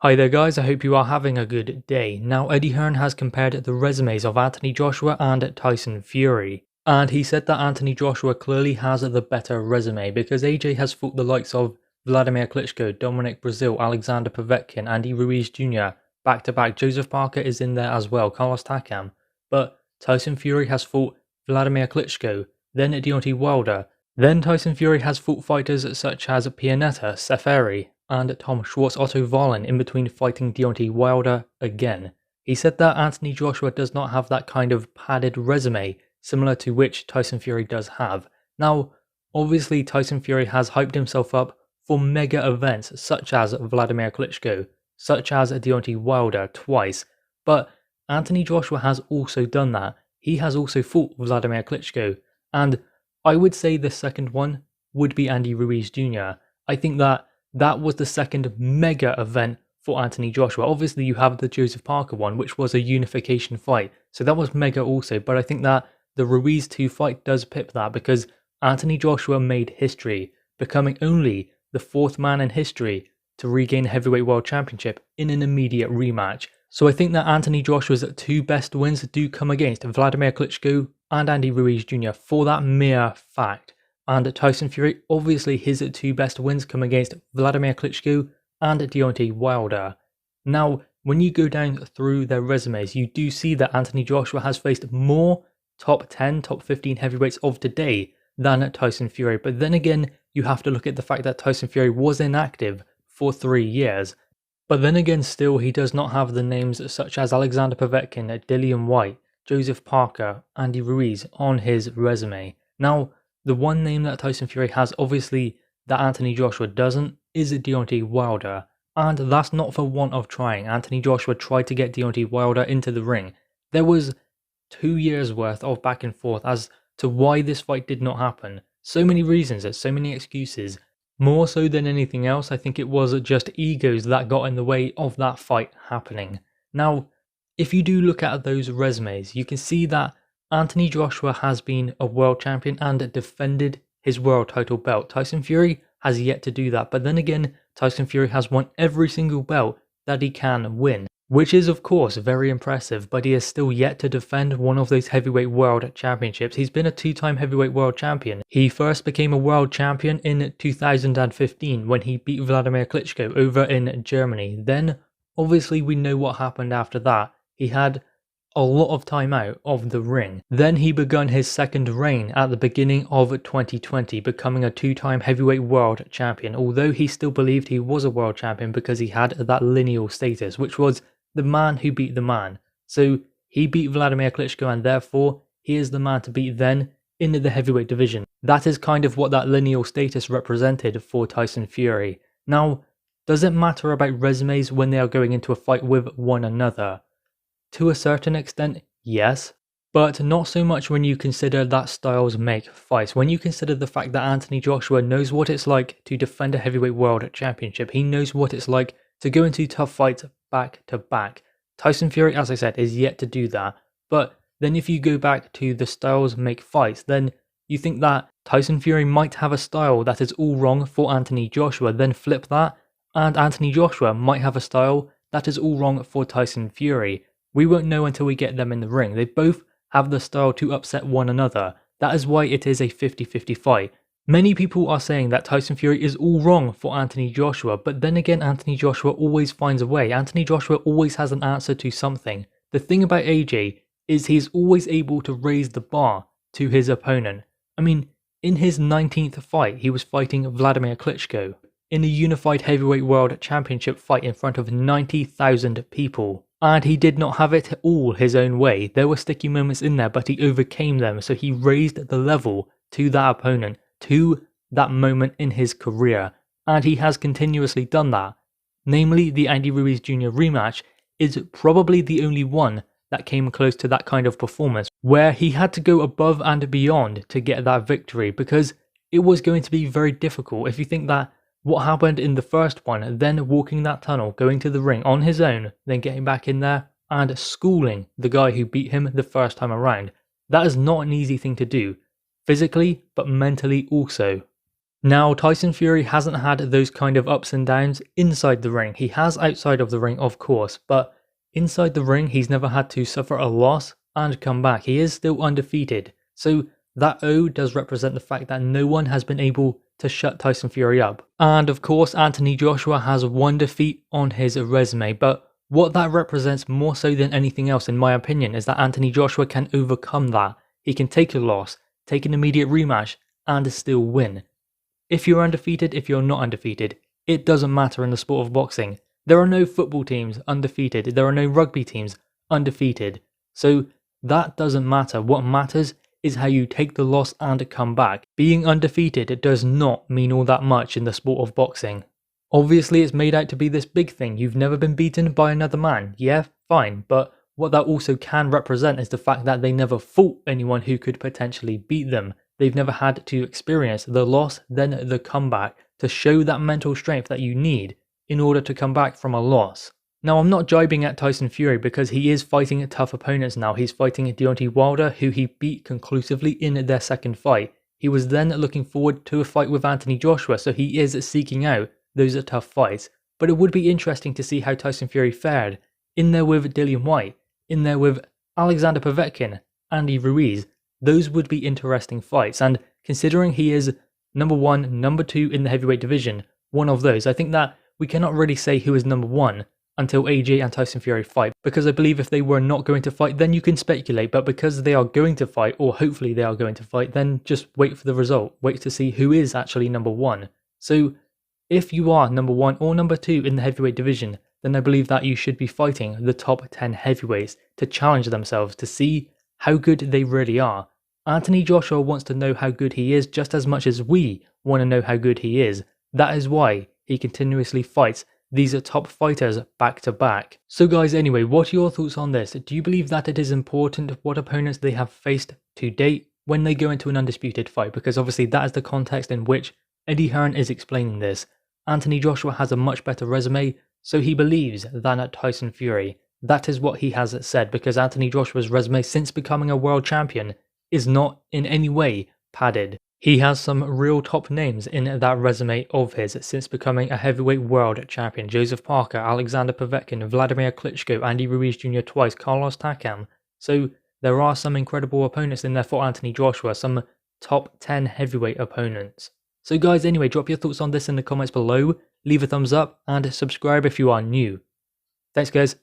Hi there guys, I hope you are having a good day. Now Eddie Hearn has compared the resumes of Anthony Joshua and Tyson Fury. And he said that Anthony Joshua clearly has the better resume because AJ has fought the likes of Vladimir Klitschko, Dominic Breazeale, Alexander Povetkin, Andy Ruiz Jr. back to back. Joseph Parker is in there as well, Carlos Takam. But Tyson Fury has fought Vladimir Klitschko, then Deontay Wilder. Then Tyson Fury has fought fighters such as Pianetta, Seferi, and Tom Schwartz Otto Wallin in between fighting Deontay Wilder again. He said that Anthony Joshua does not have that kind of padded resume, similar to which Tyson Fury does have. Now, obviously Tyson Fury has hyped himself up for mega events such as Vladimir Klitschko, such as Deontay Wilder twice, but Anthony Joshua has also done that. He has also fought Vladimir Klitschko, and I would say the second one would be Andy Ruiz Jr. I think that was the second mega event for Anthony Joshua. Obviously, you have the Joseph Parker one, which was a unification fight, so that was mega also, but I think that the Ruiz 2 fight does pip that because Anthony Joshua made history, becoming only the fourth man in history to regain the Heavyweight World Championship in an immediate rematch. So I think that Anthony Joshua's two best wins do come against Vladimir Klitschko and Andy Ruiz Jr. for that mere fact. And Tyson Fury, obviously his two best wins come against Vladimir Klitschko and Deontay Wilder. Now, when you go down through their resumes, you do see that Anthony Joshua has faced more top 10, top 15 heavyweights of today than Tyson Fury. But then again, you have to look at the fact that Tyson Fury was inactive for 3 years. But then again, still, he does not have the names such as Alexander Povetkin, Dillian Whyte, Joseph Parker, Andy Ruiz on his resume. Now, the one name that Tyson Fury has, obviously, that Anthony Joshua doesn't, is Deontay Wilder. And that's not for want of trying. Anthony Joshua tried to get Deontay Wilder into the ring. There was 2 years worth of back and forth as to why this fight did not happen. So many reasons, there's so many excuses. More so than anything else, I think it was just egos that got in the way of that fight happening. Now, if you do look at those resumes, you can see that Anthony Joshua has been a world champion and defended his world title belt. Tyson Fury has yet to do that, but then again, Tyson Fury has won every single belt that he can win, which is of course very impressive, but he has still yet to defend one of those heavyweight world championships. He's been a 2-time heavyweight world champion. He first became a world champion in 2015 when he beat Vladimir Klitschko over in Germany. Then, obviously we know what happened after that. He had a lot of time out of the ring. Then he begun his second reign at the beginning of 2020, becoming a 2-time heavyweight world champion, although he still believed he was a world champion because he had that lineal status, which was the man who beat the man. So he beat Vladimir Klitschko and therefore he is the man to beat then in the heavyweight division. That is kind of what that lineal status represented for Tyson Fury. Now, does it matter about resumes when they are going into a fight with one another? To a certain extent, yes, but not so much when you consider that styles make fights. When you consider the fact that Anthony Joshua knows what it's like to defend a heavyweight world championship, he knows what it's like to go into tough fights back to back. Tyson Fury, as I said, is yet to do that. But then if you go back to the styles make fights, then you think that Tyson Fury might have a style that is all wrong for Anthony Joshua, then flip that, and Anthony Joshua might have a style that is all wrong for Tyson Fury. We won't know until we get them in the ring. They both have the style to upset one another. That is why it is a 50-50 fight. Many people are saying that Tyson Fury is all wrong for Anthony Joshua, but then again, Anthony Joshua always finds a way. Anthony Joshua always has an answer to something. The thing about AJ is he's always able to raise the bar to his opponent. I mean, in his 19th fight, he was fighting Vladimir Klitschko in a unified heavyweight world championship fight in front of 90,000 people. And he did not have it all his own way. There were sticky moments in there, but he overcame them. So he raised the level to that opponent, to that moment in his career. And he has continuously done that. Namely, the Andy Ruiz Jr. rematch is probably the only one that came close to that kind of performance, where he had to go above and beyond to get that victory, because it was going to be very difficult. If you think that what happened in the first one, then walking that tunnel, going to the ring on his own, then getting back in there and schooling the guy who beat him the first time around, that is not an easy thing to do, physically but mentally also. Now, Tyson Fury hasn't had those kind of ups and downs inside the ring. He has outside of the ring, of course, but inside the ring, he's never had to suffer a loss and come back. He is still undefeated. So that O does represent the fact that no one has been able to shut Tyson Fury up. And of course, Anthony Joshua has one defeat on his resume, but what that represents more so than anything else, in my opinion, is that Anthony Joshua can overcome that. He can take a loss, take an immediate rematch, and still win. If you're undefeated, if you're not undefeated, it doesn't matter in the sport of boxing. There are no football teams undefeated, there are no rugby teams undefeated. So that doesn't matter. What matters is how you take the loss and come back. Being undefeated does not mean all that much in the sport of boxing. Obviously, it's made out to be this big thing. You've never been beaten by another man. Yeah, fine. But what that also can represent is the fact that they never fought anyone who could potentially beat them. They've never had to experience the loss, then the comeback, to show that mental strength that you need in order to come back from a loss. Now, I'm not jibing at Tyson Fury because he is fighting tough opponents now. He's fighting Deontay Wilder, who he beat conclusively in their second fight. He was then looking forward to a fight with Anthony Joshua, so he is seeking out those are tough fights. But it would be interesting to see how Tyson Fury fared in there with Dillian Whyte, in there with Alexander Povetkin, Andy Ruiz. Those would be interesting fights, and considering he is number 1, number 2 in the heavyweight division, one of those, I think that we cannot really say who is number 1 until AJ and Tyson Fury fight, because I believe if they were not going to fight, then you can speculate, but because they are going to fight, or hopefully they are going to fight, then just wait for the result, wait to see who is actually number 1. So if you are number 1 or number 2 in the heavyweight division, then I believe that you should be fighting the top 10 heavyweights to challenge themselves to see how good they really are. Anthony Joshua wants to know how good he is just as much as we want to know how good he is. That is why he continuously fights these top fighters back to back. So guys, anyway, what are your thoughts on this? Do you believe that it is important what opponents they have faced to date when they go into an undisputed fight? Because obviously that is the context in which Eddie Hearn is explaining this. Anthony Joshua has a much better resume, so he believes, than at Tyson Fury. That is what he has said, because Anthony Joshua's resume since becoming a world champion is not in any way padded. He has some real top names in that resume of his since becoming a heavyweight world champion. Joseph Parker, Alexander Povetkin, Vladimir Klitschko, Andy Ruiz Jr. twice, Carlos Takam. So there are some incredible opponents in there for Anthony Joshua, some top 10 heavyweight opponents. So guys, anyway, drop your thoughts on this in the comments below, leave a thumbs up, and subscribe if you are new. Thanks guys.